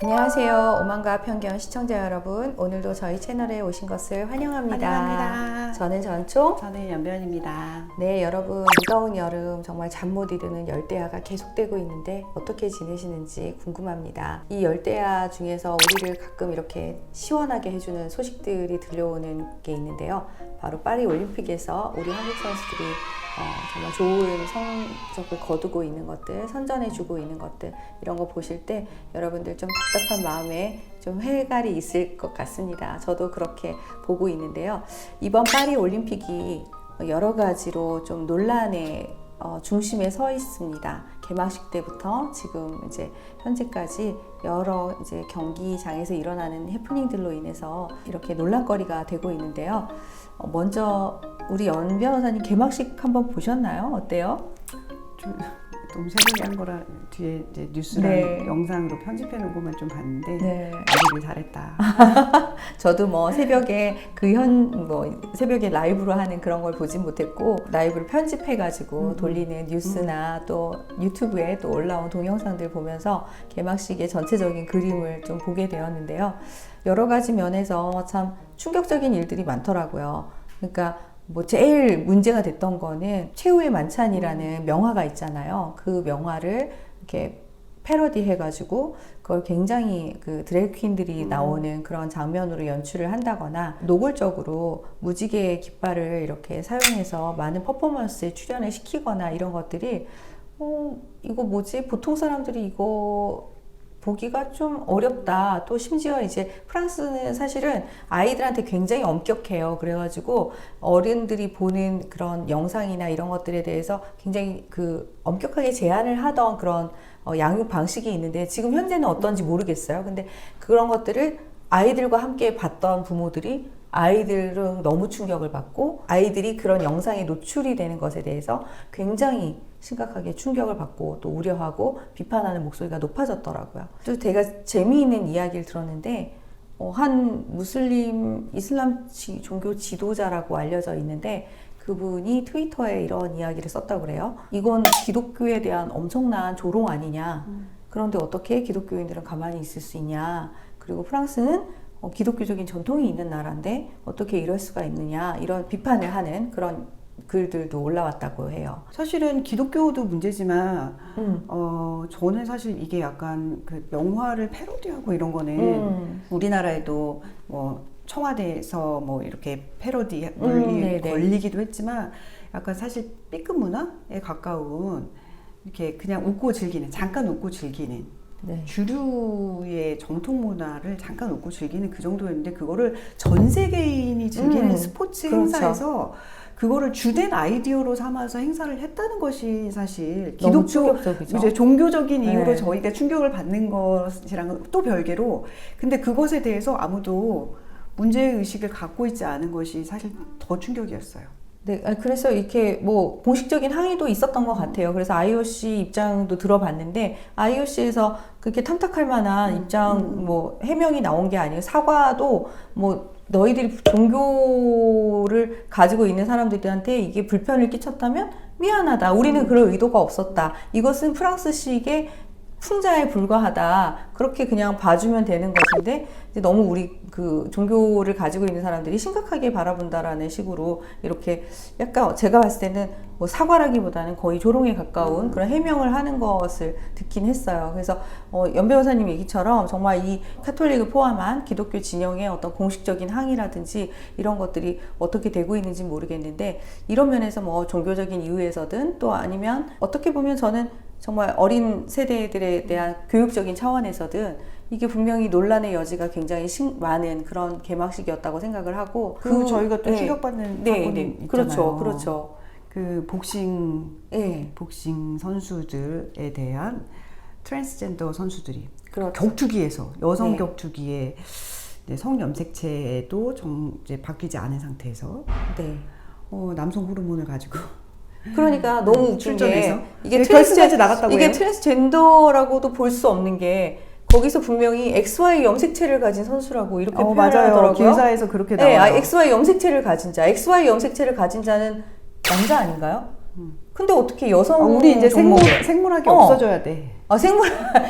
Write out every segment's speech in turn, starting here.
안녕하세요. 오만과 편견 시청자 여러분, 오늘도 저희 채널에 오신 것을 환영합니다. 환영합니다. 저는 전총. 저는 연변입니다. 네, 여러분, 무더운 여름 정말 잠 못 이루는 열대야가 계속되고 있는데 어떻게 지내시는지 궁금합니다. 이 열대야 중에서 우리를 가끔 이렇게 시원하게 해주는 소식들이 들려오는 게 있는데요. 바로 파리 올림픽에서 우리 한국 선수들이 정말 좋은 성적을 거두고 있는 것들, 선전해주고 있는 것들, 이런 거 보실 때 여러분들 좀 답답한 마음에 좀 회갈이 있을 것 같습니다. 저도 그렇게 보고 있는데요. 이번 파리 올림픽이 여러 가지로 좀 논란의 중심에 서 있습니다. 개막식 때부터 지금 이제 현재까지 여러 이제 경기장에서 일어나는 해프닝들로 인해서 이렇게 논란거리가 되고 있는데요. 먼저 우리 연 변호사님 개막식 한번 보셨나요? 어때요? 너무 새벽에 한 거라 뒤에 이제 뉴스랑 네. 영상으로 편집해 놓은 것만 좀 봤는데 네. 아주길 잘했다. 저도 뭐 새벽에 새벽에 라이브로 하는 그런 걸 보진 못했고 라이브를 편집해가지고 돌리는 뉴스나 또 유튜브에 또 올라온 동영상들 보면서 개막식의 전체적인 그림을 좀 보게 되었는데요. 여러 가지 면에서 참 충격적인 일들이 많더라고요. 그러니까 뭐 제일 문제가 됐던 거는 최후의 만찬이라는 명화가 있잖아요. 그 명화를 이렇게 패러디 해가지고 그걸 굉장히 그 드래그 퀸들이 나오는 그런 장면으로 연출을 한다거나 노골적으로 무지개 깃발을 이렇게 사용해서 많은 퍼포먼스에 출연을 시키거나 이런 것들이 이거 뭐지? 보통 사람들이 이거 보기가 좀 어렵다. 또 심지어 이제 프랑스는 사실은 아이들한테 굉장히 엄격해요. 그래가지고 어른들이 보는 그런 영상이나 이런 것들에 대해서 굉장히 그 엄격하게 제한을 하던 그런 양육 방식이 있는데 지금 현재는 어떤지 모르겠어요. 근데 그런 것들을 아이들과 함께 봤던 부모들이 아이들은 너무 충격을 받고 아이들이 그런 영상에 노출이 되는 것에 대해서 굉장히 심각하게 충격을 받고 또 우려하고 비판하는 목소리가 높아졌더라고요. 또 제가 재미있는 이야기를 들었는데 한 무슬림 이슬람 종교 지도자라고 알려져 있는데 그분이 트위터에 이런 이야기를 썼다고 그래요. 이건 기독교에 대한 엄청난 조롱 아니냐. 그런데 어떻게 기독교인들은 가만히 있을 수 있냐. 그리고 프랑스는 기독교적인 전통이 있는 나라인데 어떻게 이럴 수가 있느냐. 이런 비판을 하는 그런 글들도 올라왔다고 해요. 사실은 기독교도 문제지만 저는 사실 이게 약간 그 명화를 패러디하고 이런 거는 우리나라에도 뭐 청와대에서 뭐 이렇게 패러디 걸리기도 했지만 약간 사실 B급 문화에 가까운 이렇게 그냥 웃고 즐기는 잠깐 웃고 즐기는 네. 주류의 정통 문화를 잠깐 웃고 즐기는 그 정도였는데 그거를 전 세계인이 즐기는 스포츠 그렇죠. 행사에서 그거를 주된 아이디어로 삼아서 행사를 했다는 것이 사실 너무 기독교 충격적이죠. 이제 종교적인 이유로 네. 저희가 충격을 받는 것이랑은 또 별개로 근데 그것에 대해서 아무도 문제의식을 갖고 있지 않은 것이 사실 더 충격이었어요. 네, 그래서 이렇게 뭐 공식적인 항의도 있었던 것 같아요. 그래서 IOC 입장도 들어봤는데 IOC에서 그렇게 탐탁할 만한 입장 뭐 해명이 나온 게 아니에요. 사과도 뭐 너희들이 종교를 가지고 있는 사람들한테 이게 불편을 끼쳤다면 미안하다. 우리는 그럴 의도가 없었다. 이것은 프랑스식의 풍자에 불과하다. 그렇게 그냥 봐주면 되는 것인데 이제 너무 우리 그 종교를 가지고 있는 사람들이 심각하게 바라본다라는 식으로 이렇게 약간 제가 봤을 때는 뭐 사과라기보다는 거의 조롱에 가까운 그런 해명을 하는 것을 듣긴 했어요. 그래서 연 변호사님 얘기처럼 정말 이 카톨릭을 포함한 기독교 진영의 어떤 공식적인 항의라든지 이런 것들이 어떻게 되고 있는지 모르겠는데 이런 면에서 뭐 종교적인 이유에서든 또 아니면 어떻게 보면 저는 정말 어린 세대들에 대한 교육적인 차원에서든 이게 분명히 논란의 여지가 굉장히 많은 그런 개막식이었다고 생각을 하고 그리고 저희가 또 충격받는 사건이 있잖아요. 그렇죠. 그 복싱 선수들에 대한 트랜스젠더 선수들이 그렇죠. 격투기에서 여성 네. 격투기에 성 염색체도 이제 바뀌지 않은 상태에서 남성 호르몬을 가지고 그러니까 너무 웃긴 게 출전해서 이게 결승까지 나갔다고 해요? 이게 트랜스젠더라고도 볼 수 없는 게 거기서 분명히 XY 염색체를 가진 선수라고 이렇게 표현을 맞아요. 하더라고요. 기사에서 그렇게 나와요. XY 염색체를 가진 자, XY 염색체를 가진 자는 남자 아닌가요? 근데 어떻게 여성 우리 이제 종목에 생물학이 없어져야 돼.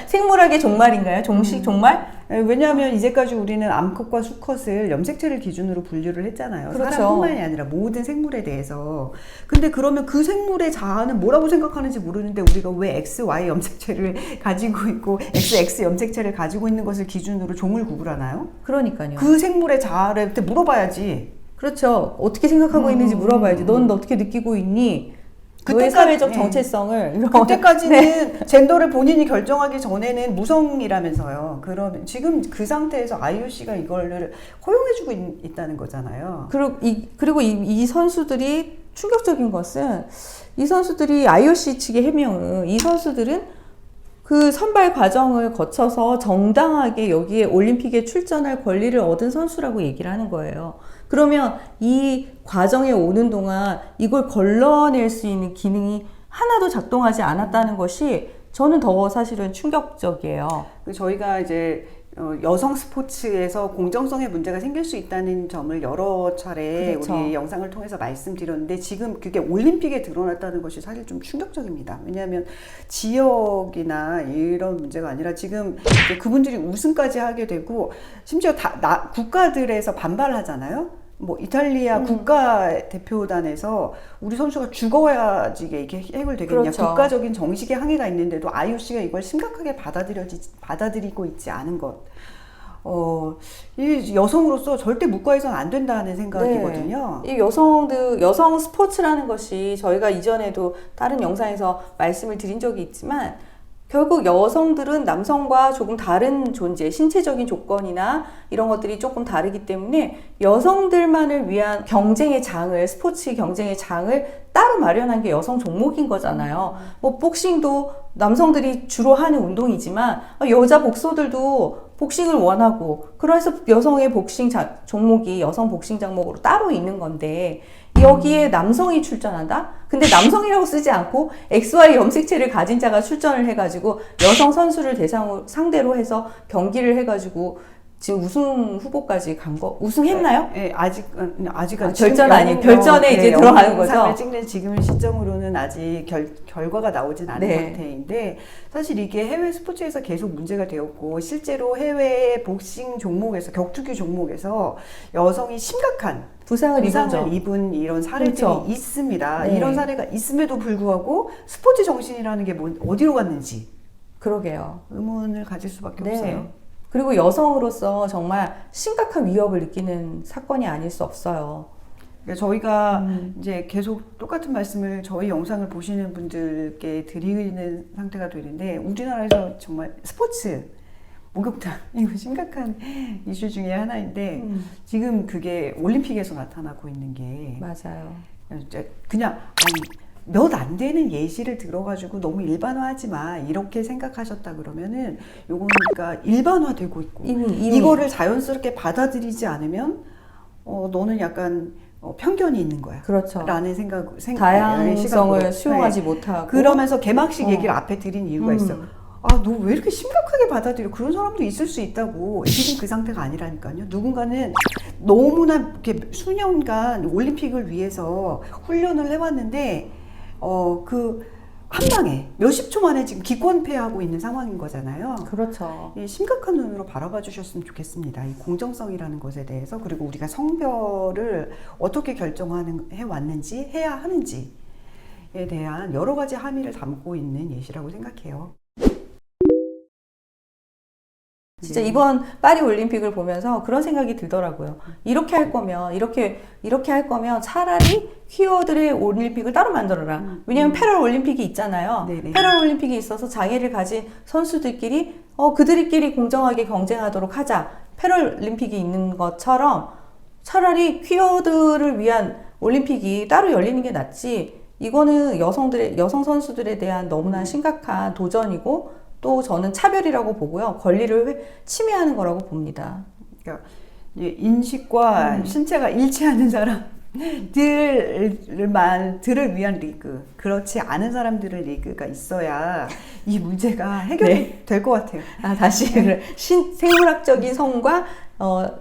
생물학의 종말인가요? 종식 종말? 왜냐하면 이제까지 우리는 암컷과 수컷을 염색체를 기준으로 분류를 했잖아요. 그렇죠. 사람뿐만이 아니라 모든 생물에 대해서. 근데 그러면 그 생물의 자아는 뭐라고 생각하는지 모르는데 우리가 왜 XY 염색체를 가지고 있고 XX 염색체를 가지고 있는 것을 기준으로 종을 구분하나요? 그러니까요. 그 생물의 자아를 물어봐야지. 그렇죠. 어떻게 생각하고 있는지 물어봐야지. 넌 어떻게 느끼고 있니? 너의 사회적 정체성을 그때까지는 젠더를 본인이 결정하기 전에는 무성이라면서요. 그럼 지금 그 상태에서 IOC가 이거를 허용해주고 있다는 거잖아요. 그리고 이 선수들이 충격적인 것은 이 선수들이 IOC 측의 해명은 이 선수들은 그 선발 과정을 거쳐서 정당하게 여기에 올림픽에 출전할 권리를 얻은 선수라고 얘기를 하는 거예요. 그러면 이 과정에 오는 동안 이걸 걸러낼 수 있는 기능이 하나도 작동하지 않았다는 것이 저는 더 사실은 충격적이에요. 저희가 이제 여성 스포츠에서 공정성에 문제가 생길 수 있다는 점을 여러 차례 그렇죠. 우리 영상을 통해서 말씀드렸는데 지금 그게 올림픽에 드러났다는 것이 사실 좀 충격적입니다. 왜냐하면 지역이나 이런 문제가 아니라 지금 이제 그분들이 우승까지 하게 되고 심지어 국가들에서 반발을 하잖아요. 뭐 이탈리아 국가대표단에서 우리 선수가 죽어야지 이게 해결되겠냐. 그렇죠. 국가적인 정식의 항의가 있는데도 IOC가 이걸 심각하게 받아들이고 있지 않은 것. 이 여성으로서 절대 묵과해서는 안 된다는 생각이거든요. 이 여성 스포츠라는 것이 저희가 이전에도 다른 영상에서 말씀을 드린 적이 있지만 결국 여성들은 남성과 조금 다른 존재, 신체적인 조건이나 이런 것들이 조금 다르기 때문에 여성들만을 위한 경쟁의 장을, 스포츠 경쟁의 장을 따로 마련한 게 여성 종목인 거잖아요. 뭐 복싱도 남성들이 주로 하는 운동이지만 여자 복서들도 복싱을 원하고 그래서 여성의 복싱 종목이 여성 복싱 종목으로 따로 있는 건데 여기에 남성이 출전한다? 근데 남성이라고 쓰지 않고 XY 염색체를 가진 자가 출전을 해가지고 여성 선수를 상대로 해서 경기를 해가지고 지금 우승 후보까지 간 거 우승했나요? 네, 아직은 결전 아니 결전에 이제 들어가는 거죠. 영상을 찍는 지금 시점으로는 아직 결과가 나오진 않은 네. 상태인데 사실 이게 해외 스포츠에서 계속 문제가 되었고 실제로 해외 복싱 종목에서 격투기 종목에서 여성이 심각한 부상을 입은 이런 사례들이 그렇죠. 있습니다. 네. 이런 사례가 있음에도 불구하고 스포츠 정신이라는 게 어디로 갔는지 그러게요. 의문을 가질 수밖에 네. 없어요. 그리고 여성으로서 정말 심각한 위협을 느끼는 사건이 아닐 수 없어요. 그러니까 저희가 이제 계속 똑같은 말씀을 저희 영상을 보시는 분들께 드리는 상태가 되는데 우리나라에서 정말 스포츠 목욕탕 이거 심각한 이슈 중에 하나인데 지금 그게 올림픽에서 나타나고 있는 게 맞아요. 그냥 몇 안 되는 예시를 들어가지고 너무 일반화하지 마 이렇게 생각하셨다 그러면은 요건 그러니까 일반화되고 있고 이미. 이거를 자연스럽게 받아들이지 않으면 너는 약간 편견이 있는 거야. 그렇죠. 라는 다양성을 수용하지 못하고 그러면서 개막식 얘기를 앞에 드린 이유가 있어. 너 왜 이렇게 심각하게 받아들여? 그런 사람도 있을 수 있다고. 지금 그 상태가 아니라니까요. 누군가는 너무나 이렇게 수년간 올림픽을 위해서 훈련을 해왔는데 한 방에 몇십 초 만에 지금 기권패하고 있는 상황인 거잖아요. 그렇죠. 심각한 눈으로 바라봐 주셨으면 좋겠습니다. 이 공정성이라는 것에 대해서 그리고 우리가 성별을 어떻게 해왔는지 해야 하는지에 대한 여러 가지 함의를 담고 있는 예시라고 생각해요. 진짜 이번 파리 올림픽을 보면서 그런 생각이 들더라고요. 이렇게 할 거면 차라리 퀴어들의 올림픽을 따로 만들어라. 왜냐면 패럴 올림픽이 있잖아요. 네네. 패럴 올림픽이 있어서 장애를 가진 선수들끼리 그들끼리 공정하게 경쟁하도록 하자. 패럴 올림픽이 있는 것처럼 차라리 퀴어들을 위한 올림픽이 따로 열리는 게 낫지. 이거는 여성 선수들에 대한 너무나 심각한 도전이고 또 저는 차별이라고 보고요. 권리를 침해하는 거라고 봅니다. 그러니까 인식과 신체가 일치하는 사람들을 위한 리그, 그렇지 않은 사람들의 리그가 있어야 이 문제가 해결이 될 것 같아요. 다시 생물학적인 성과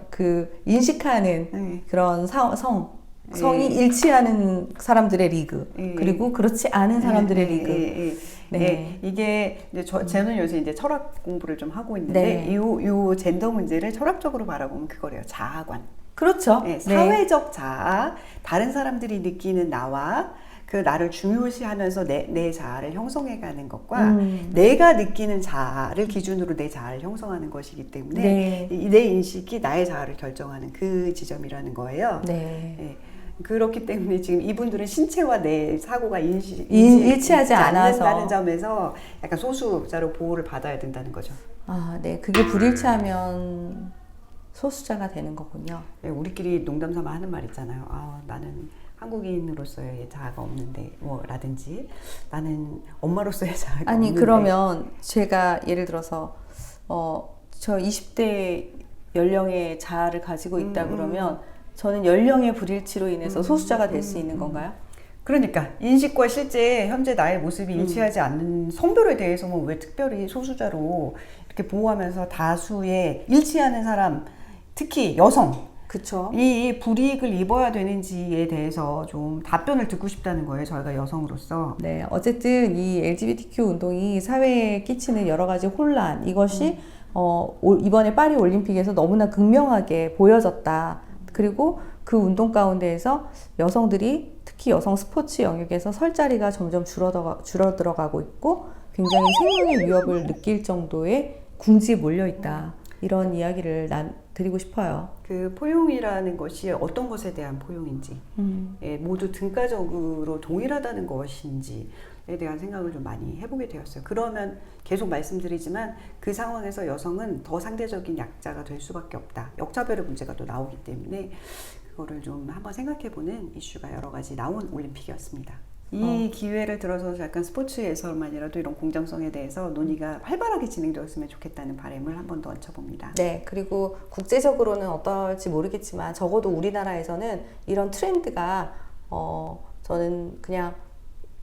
그 인식하는 그런 성 성이 일치하는 사람들의 리그, 예. 그리고 그렇지 않은 사람들의 리그. 네. 이게 이제 저는 요새 이제 철학 공부를 좀 하고 있는데 네. 요 젠더 문제를 철학적으로 바라보면 그거래요. 자아관. 그렇죠. 네, 사회적 자아, 다른 사람들이 느끼는 나와 그 나를 중요시하면서 내 자아를 형성해가는 것과 내가 느끼는 자아를 기준으로 내 자아를 형성하는 것이기 때문에 네. 내 인식이 나의 자아를 결정하는 그 지점이라는 거예요. 네. 네. 그렇기 때문에 지금 이분들은 신체와 내 사고가 일치하지 않아서 않는다는 점에서 약간 소수자로 보호를 받아야 된다는 거죠. 아, 네. 그게 불일치하면 소수자가 되는 거군요. 네, 우리끼리 농담 삼아 하는 말 있잖아요. 아, 나는 한국인으로서의 자아가 없는데 뭐 라든지 나는 엄마로서의 자아가 아니 없는데. 그러면 제가 예를 들어서 저 20대 연령의 자아를 가지고 있다 그러면 저는 연령의 불일치로 인해서 소수자가 될 수 있는 건가요? 그러니까 인식과 실제 현재 나의 모습이 일치하지 않는 성별에 대해서는 왜 특별히 소수자로 이렇게 보호하면서 다수의 일치하는 사람, 특히 여성 그쵸. 이 불이익을 입어야 되는지에 대해서 좀 답변을 듣고 싶다는 거예요. 저희가 여성으로서. 네, 어쨌든 이 LGBTQ 운동이 사회에 끼치는 여러 가지 혼란, 이것이 이번에 파리 올림픽에서 너무나 극명하게 보여졌다. 그리고 그 운동 가운데에서 여성들이 특히 여성 스포츠 영역에서 설 자리가 점점 줄어들어가고 있고 굉장히 생명의 위협을 느낄 정도의 궁지에 몰려 있다. 이런 이야기를 드리고 싶어요. 그 포용이라는 것이 어떤 것에 대한 포용인지, 모두 등가적으로 동일하다는 것인지에 대한 생각을 좀 많이 해보게 되었어요. 그러면 계속 말씀드리지만 그 상황에서 여성은 더 상대적인 약자가 될 수밖에 없다. 역차별의 문제가 또 나오기 때문에 그거를 좀 한번 생각해보는 이슈가 여러 가지 나온 올림픽이었습니다. 이 기회를 들어서 약간 스포츠에서만이라도 이런 공정성에 대해서 논의가 활발하게 진행되었으면 좋겠다는 바람을 한 번 더 얹혀봅니다. 네, 그리고 국제적으로는 어떨지 모르겠지만 적어도 우리나라에서는 이런 트렌드가 저는 그냥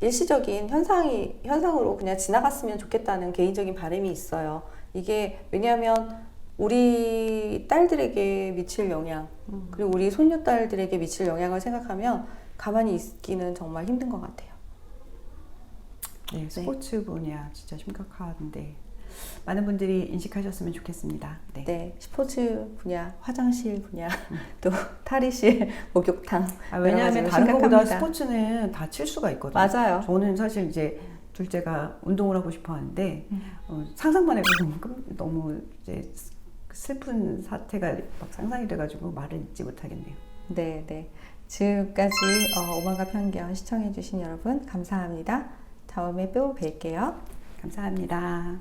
일시적인 현상으로 그냥 지나갔으면 좋겠다는 개인적인 바람이 있어요. 이게 왜냐하면 우리 딸들에게 미칠 영향, 그리고 우리 손녀딸들에게 미칠 영향을 생각하면 가만히 있기는 정말 힘든 것 같아요. 네, 스포츠 분야 진짜 심각한데 많은 분들이 인식하셨으면 좋겠습니다. 네, 네, 스포츠 분야, 화장실 분야, 또 탈의실, 목욕탕. 왜냐하면 여러 가지로 다른 것보다 심각합니다. 스포츠는 다칠 수가 있거든요. 맞아요. 저는 사실 이제 둘째가 운동을 하고 싶어 하는데 상상만 해도 너무 이제 슬픈 사태가 막 상상이 돼가지고 말을 잇지 못하겠네요. 네, 네. 지금까지 오만과 편견 시청해주신 여러분 감사합니다. 다음에 또 뵐게요. 감사합니다.